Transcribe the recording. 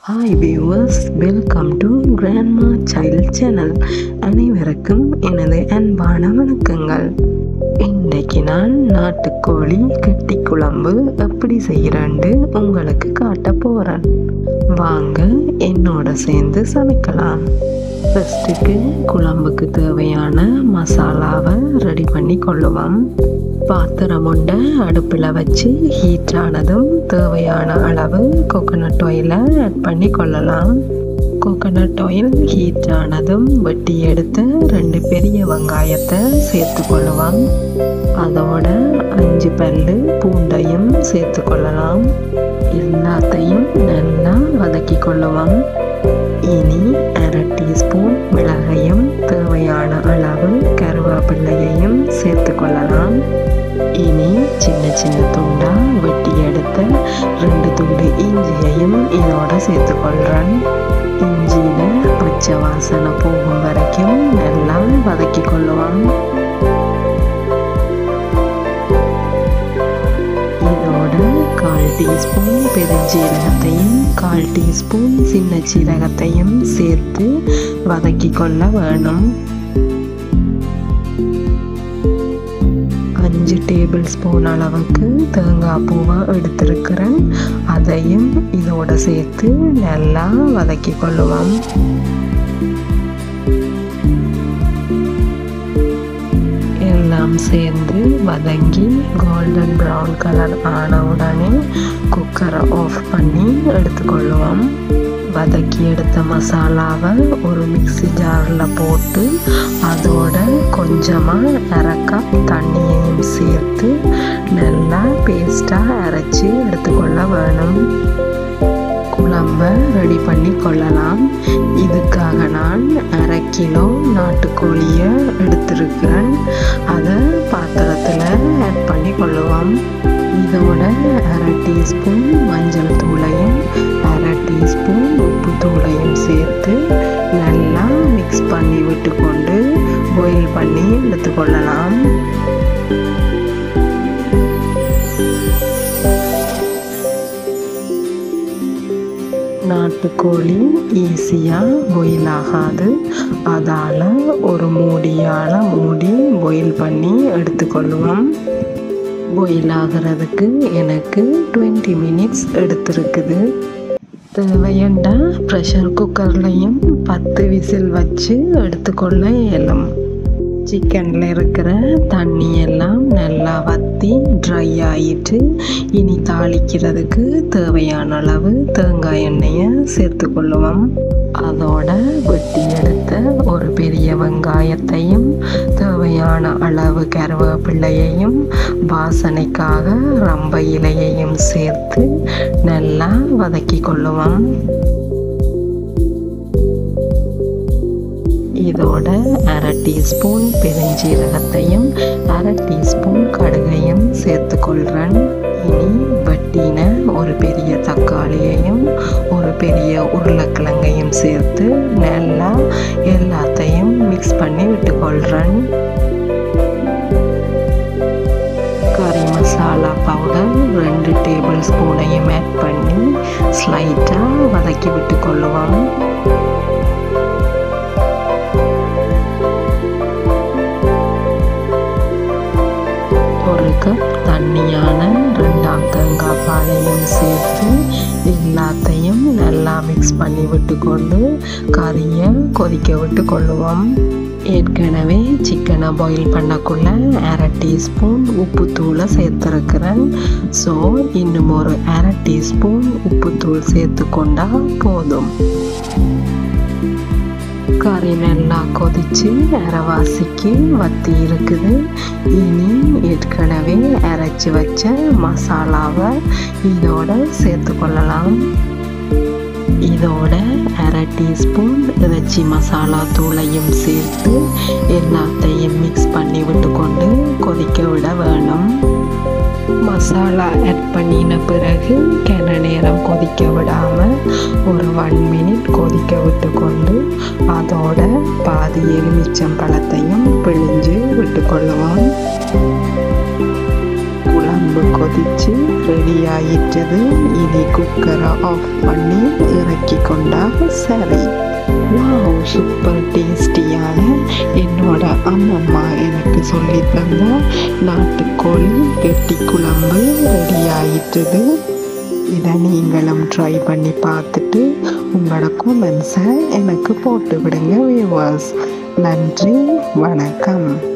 Hi viewers, welcome to grandma child channel. அனைவருக்கும் எனது அன்பான வணக்கங்கள். இன்றைக்கு நான் நாட்டுக்கோழி கட்டி குழம்பு எப்படி செய்கிறேன்னு உங்களுக்கு காட்ட போகிறேன். வாங்க என்னோட சேர்ந்து சமைக்கலாம். ஃபஸ்ட்டுக்கு குழம்புக்கு தேவையான மசாலாவை ரெடி பண்ணி கொள்ளுவோம். பாத்திரம் ஒன்றை அடுப்பில் வச்சு ஹீட் ஆனதும் தேவையான அளவு கோகோனட் ஆயிலை ஆட் பண்ணி கொள்ளலாம். கோகோனட் ஆயில் ஹீட் ஆனதும் வெட்டி எடுத்து 2 பெரிய வெங்காயத்தை சேர்த்து கொள்ளுவோம். அதோட 5 பல்லு பூண்டையும் சேர்த்து கொள்ளலாம். எல்லாத்தையும் நல்லா வதக்கி கொள்ளுவோம். இனி 1/2 டீஸ்பூன் மிளகையும் தேவையான அளவு கருவேப்பிலையையும் சேர்த்து கொள்ளலாம். இனி சின்ன சின்ன துண்டா வெட்டி எடுத்த 2 துண்டு இஞ்சியையும் இதோட சேர்த்து கொள்கிறேன். இஞ்சியில பச்சை வாசனை போகும் வரைக்கும் நல்லா வதக்கி கொள்ளுவோம். இதோட 1/4 டீஸ்பூன் பெருஞ்சீரகத்தையும் 1/4 டீஸ்பூன் சின்ன சீரகத்தையும் சேர்த்து வதக்கி கொள்ள வேணும். 5 டேபிள் ஸ்பூன் அளவுக்கு தேங்காய் பூவை எடுத்திருக்கிறேன். அதையும் இதோட சேர்த்து நல்லா வதக்கி கொள்ளுவோம். எல்லாம் சேர்ந்து வதங்கி கோல்டன் ப்ரௌன் கலர் ஆன உடனே குக்கரை ஆஃப் பண்ணி எடுத்துக்கொள்ளுவோம். வதக்கி எடுத்த மசாலாவை ஒரு மிக்ஸி ஜாரில் போட்டு அதோட கொஞ்சமாக 1/2 கப் தண்ணியையும் சேர்த்து நல்லா பேஸ்ட்டாக அரைச்சி எடுத்துக்கொள்ள வேணும். குழம்பை ரெடி பண்ணி கொள்ளலாம். இதுக்காக நான் 1/2 கிலோ நாட்டுக்கோழியை எடுத்திருக்கிறேன். அதை பாத்திரத்தில் ஆட் பண்ணி கொள்ளுவோம். இதோட 1/2 டீஸ்பூன் மஞ்சள் தூளையும் 1/2 டீஸ்பூன் உப்பு தூளையும் சேர்த்து நல்லா மிக்ஸ் பண்ணி விட்டுக்கொண்டு பாயில் பண்ணி எடுத்துக்கொள்ளலாம். நாட்டுக்கோழி ஈஸியாக பாயில் ஆகாது. அதால் ஒரு மூடியால் மூடி பாயில் பண்ணி எடுத்துக்கொள்ளுவோம். பாயில் ஆகிறதுக்கு எனக்கு 20 மினிட்ஸ் எடுத்திருக்குது. தேவையண்டா ப்ரெஷர் குக்கர்லையும் 10 விசில் வச்சு எடுத்துக்கொள்ள இயலும். சிக்கனில் இருக்கிற தண்ணி எல்லாம் நல்லா வற்றி ட்ரை ஆகிட்டு இனி தாளிக்கிறதுக்கு தேவையான அளவு தேங்காய் எண்ணெயை சேர்த்து கொள்ளுவோம். அதோட வெட்டி எடுத்த ஒரு பெரிய வெங்காயத்தையும் தேவையான அளவு கருவேப்பிலையையும் வாசனைக்காக ரம்ப இலையையும் சேர்த்து நல்லா வதக்கி கொள்ளுவோம். இதோட 1/2 டீஸ்பூன் பெருஞ்சீரகத்தையும் 1/2 டீஸ்பூன் கடுகையும் சேர்த்து கொள்கிறேன். இனி வெட்டின ஒரு பெரிய தக்காளியையும் ஒரு பெரிய உருளைக்கிழங்கையும் சேர்த்து நல்லா எல்லாத்தையும் மிக்ஸ் பண்ணி விட்டுக்கொள்கிறேன். கறி மசாலா பவுடர் 2 டேபிள் ஸ்பூனையும் ஆட் பண்ணி ஸ்லைட்டாக வதக்கி விட்டுக்கொள்ளுவோம். ஒரு கப் தண்ணியான 2ஆம் தேங்காய் பாலையும் சேர்த்து எல்லாத்தையும் நல்லா மிக்ஸ் பண்ணி விட்டுக்கொண்டு கறியை கொதிக்க விட்டு கொள்ளுவோம். ஏற்கனவே சிக்கனை பாயில் பண்ணக்குள்ள 1/2 டீஸ்பூன் உப்புத்தூளை சேர்த்துருக்கிறேன். ஸோ இன்னும் ஒரு 1/2 டீஸ்பூன் உப்புத்தூள் சேர்த்து கொண்டா போதும். கறி நல்லா கொதிச்சு அரைவாசிக்கு வத்தி இருக்குது. இனி ஏற்கனவே அரைச்சி வச்ச மசாலாவை இதோட சேர்த்து கொள்ளலாம். இதோட 1/2 டீஸ்பூன் இறைச்சி மசாலா தூளையும் சேர்த்து எல்லாத்தையும் மிக்ஸ் பண்ணி விட்டுக்கொண்டு கொதிக்க விட வேணும். மசாலா ஆட் பண்ணின பிறகு கென நேரம் கொதிக்க விடாமல் ஒரு 1 மினிட் கொதிக்க விட்டுக்கொண்டு அதோட பாதி எலுமிச்சம்பழத்தையும் பிழிஞ்சு விட்டுக்கொள்ளுவோம். குழம்பு குழம்பு கொதிச்சு ரெடி ஆயிட்டது. இனி குக்கரை ஆஃப் பண்ணி இறக்கி கொண்டா சரி. வாவ், சூப்பர் டேஸ்டியான என்னோட அம்மம்மா எனக்கு சொல்லி தந்த நாட்டுக்கோழி கெட்டி குழம்பு ரெடி ஆயிட்டது. இதை நீங்களும் ட்ரை பண்ணி பார்த்துட்டு உங்களோட கமெண்ட்ஸை எனக்கு போட்டு விடுங்க வியூவர்ஸ். நன்றி, வணக்கம்.